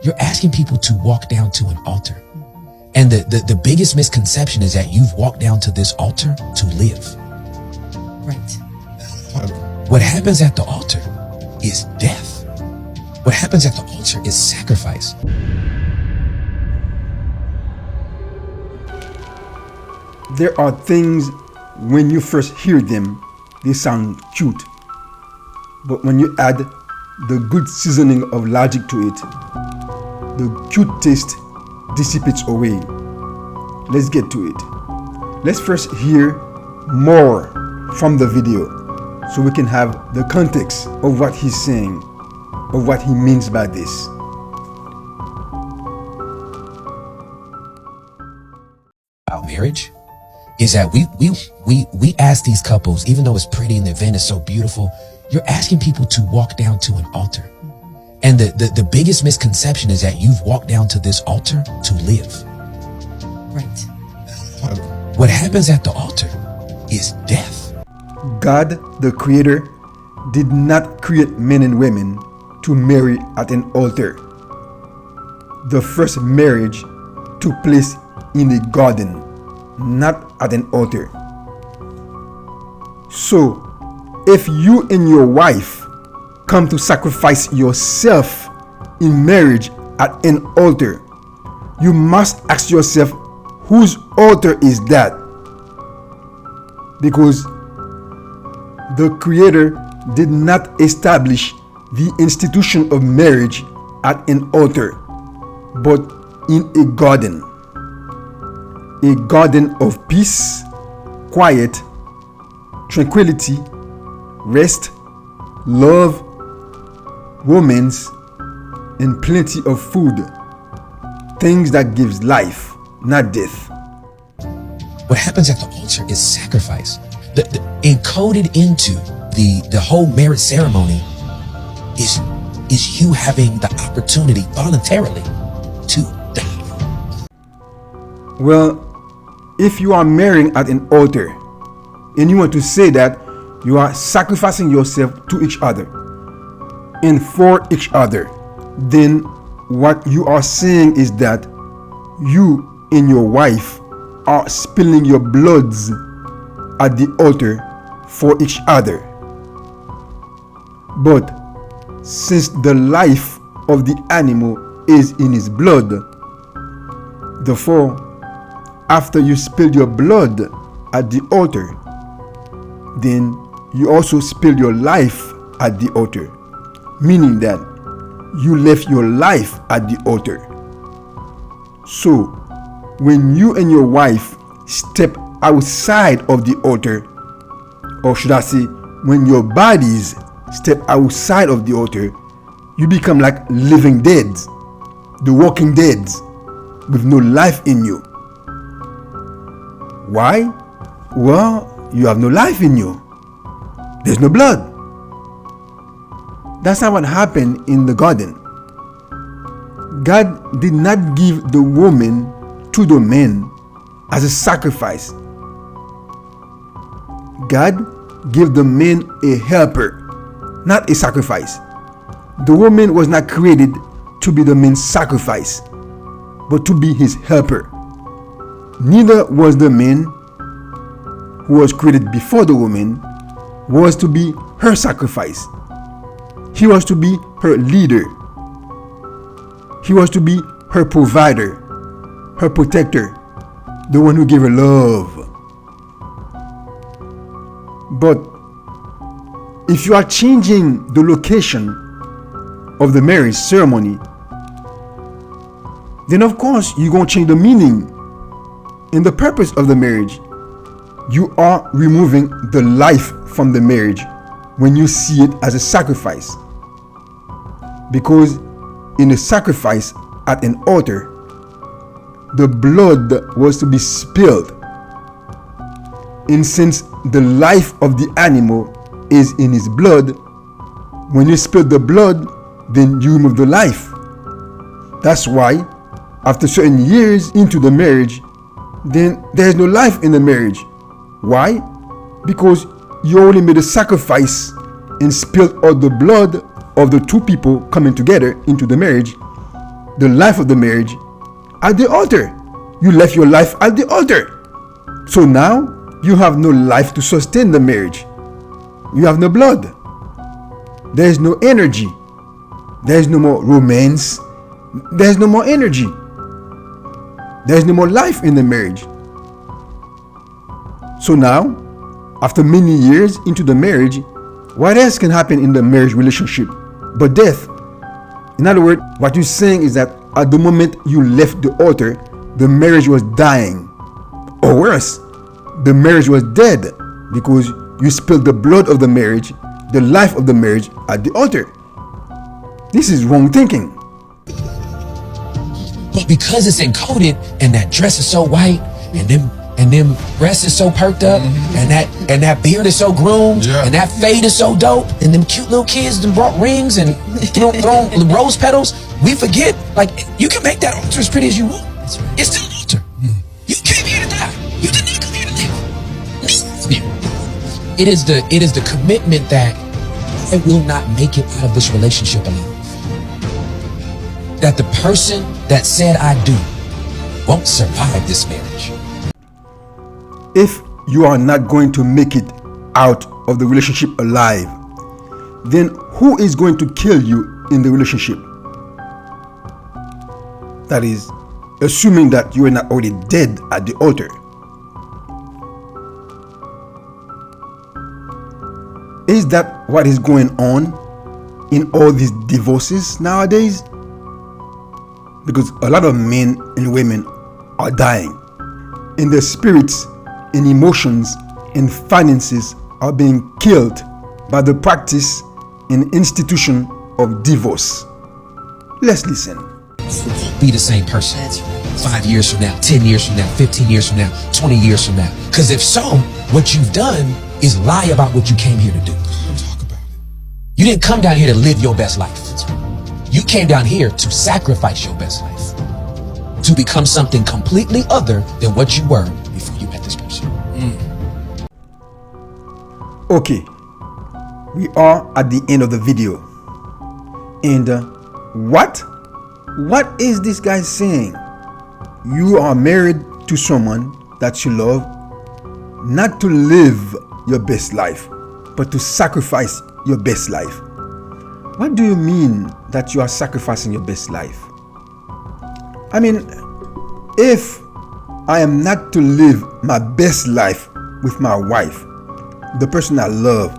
You're asking people to walk down to an altar. And the biggest misconception is that you've walked down to this altar to live. Right. What happens at the altar is death. What happens at the altar is sacrifice. There are things, when you first hear them, they sound cute. But when you add the good seasoning of logic to it, the cute taste dissipates away. Let's get to it. Let's first hear more from the video so we can have the context of what he's saying, of what he means by this. About marriage is that we ask these couples, even though it's pretty and the event is so beautiful, you're asking people to walk down to an altar. And the biggest misconception is that you've walked down to this altar to live. Right. What happens at the altar is death. God, the Creator, did not create men and women to marry at an altar. The first marriage took place in a garden, not at an altar. So, if you and your wife come to sacrifice yourself in marriage at an altar, you must ask yourself, whose altar is that? Because the Creator did not establish the institution of marriage at an altar, but in a garden. A garden of peace, quiet, tranquility, rest, love, romance, and plenty of food. Things that gives life, not death. What happens at the altar is sacrifice. Encoded into the whole marriage ceremony is you having the opportunity voluntarily to die. Well, if you are marrying at an altar and you want to say that you are sacrificing yourself to each other and for each other, then what you are saying is that you and your wife are spilling your bloods at the altar for each other. But since the life of the animal is in his blood, therefore, after you spill your blood at the altar, then you also spill your life at the altar, meaning that you left your life at the altar. So, when you and your wife step outside of the altar, or should I say, when your bodies step outside of the altar, you become like living dead, the walking dead, with no life in you. Why? Well, you have no life in you. There's no blood. That's not what happened in the garden. God did not give the woman to the man as a sacrifice. God gave the man a helper, not a sacrifice. The woman was not created to be the man's sacrifice, but to be his helper. Neither was the man who was created before the woman was to be her sacrifice. He was to be her leader. He was to be her provider, her protector, the one who gave her love. But if you are changing the location of the marriage ceremony, then of course you're going to change the meaning and the purpose of the marriage. You are removing the life from the marriage when you see it as a sacrifice. Because in a sacrifice at an altar, the blood was to be spilled. And since the life of the animal is in his blood, when you spill the blood, then you remove the life. That's why after certain years into the marriage, then there is no life in the marriage. Why? Because you only made a sacrifice and spilled all the blood of the two people coming together into the marriage, the life of the marriage at the altar. You left your life at the altar. So now you have no life to sustain the marriage. You have no blood. There is no energy. There is no more romance. There is no more energy. There is no more life in the marriage. So now, after many years into the marriage, what else can happen in the marriage relationship but death? In other words, what you're saying is that at the moment you left the altar, the marriage was dying. Or worse, the marriage was dead because you spilled the blood of the marriage, the life of the marriage at the altar. This is wrong thinking. But because it's encoded and that dress is so white and them breasts is so perked up and that beard is so groomed and that fade is so dope and them cute little kids them brought rings and thrown rose petals, we forget, like, you can make that altar as pretty as you want. That's right. It's still an altar. You came here to die. You did not come here to live. It is the commitment that I will not make it out of this relationship alone. That the person that said I do won't survive this marriage. If you are not going to make it out of the relationship alive, then who is going to kill you in the relationship? That is, assuming that you are not already dead at the altar. Is that what is going on in all these divorces nowadays? Because a lot of men and women are dying, and their spirits and emotions and finances are being killed by the practice and institution of divorce. Let's listen. Be the same person. That's right. 5 years from now, 10 years from now, 15 years from now, 20 years from now. Because if so, what you've done is lie about what you came here to do. Talk about it. You didn't come down here to live your best life. You came down here to sacrifice your best life, to become something completely other than what you were before you met this person. Okay, we are at the end of the video. And what is this guy saying? You are married to someone that you love, not to live your best life, but to sacrifice your best life. What do you mean that you are sacrificing your best life? I mean, if I am not to live my best life with my wife, the person I love,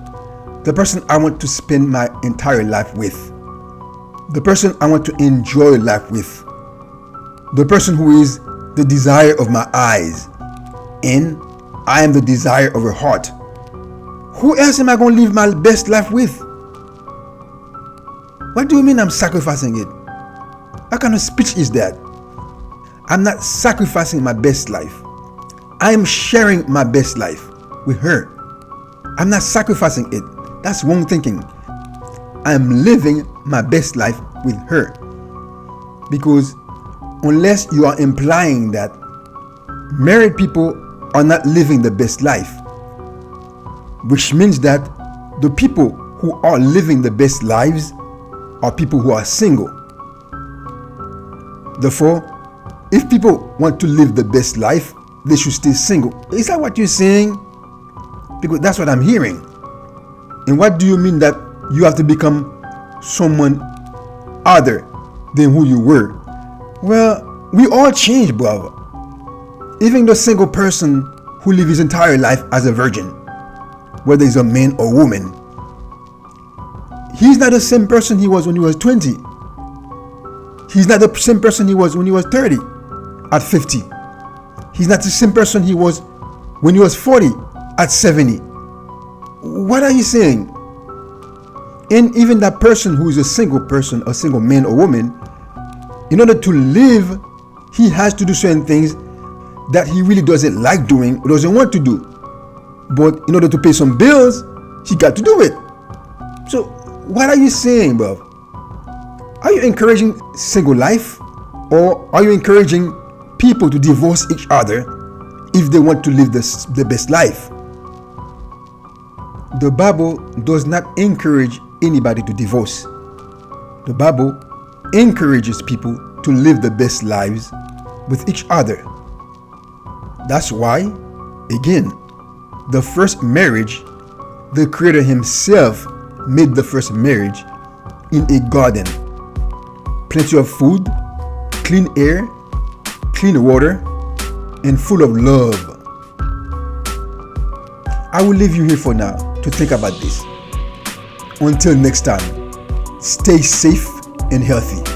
the person I want to spend my entire life with, the person I want to enjoy life with, the person who is the desire of my eyes, and I am the desire of her heart, who else am I going to live my best life with? What do you mean I'm sacrificing it? What kind of speech is that? I'm not sacrificing my best life. I am sharing my best life with her. I'm not sacrificing it. That's wrong thinking. I'm living my best life with her. Because unless you are implying that married people are not living the best life, which means that the people who are living the best lives are people who are single. Therefore, if people want to live the best life, they should stay single. Is that what you're saying? Because that's what I'm hearing. And what do you mean that you have to become someone other than who you were? Well, we all change, brother. Even the single person who lives his entire life as a virgin, whether he's a man or woman, he's not the same person he was when he was 20. He's not the same person he was when he was 30, at 50. He's not the same person he was when he was 40, at 70. What are you saying? And even that person who is a single person, a single man or woman, in order to live, he has to do certain things that he really doesn't like doing or doesn't want to do. But in order to pay some bills, he got to do it. So what are you saying, bro? Are you encouraging single life, or are you encouraging people to divorce each other if they want to live the best life? The Bible does not encourage anybody to divorce. The Bible encourages people to live the best lives with each other. That's why, again, the first marriage, the Creator Himself made the first marriage in a garden. Plenty of food, clean air, clean water, and full of love. I will leave you here for now to think about this. Until next time, stay safe and healthy.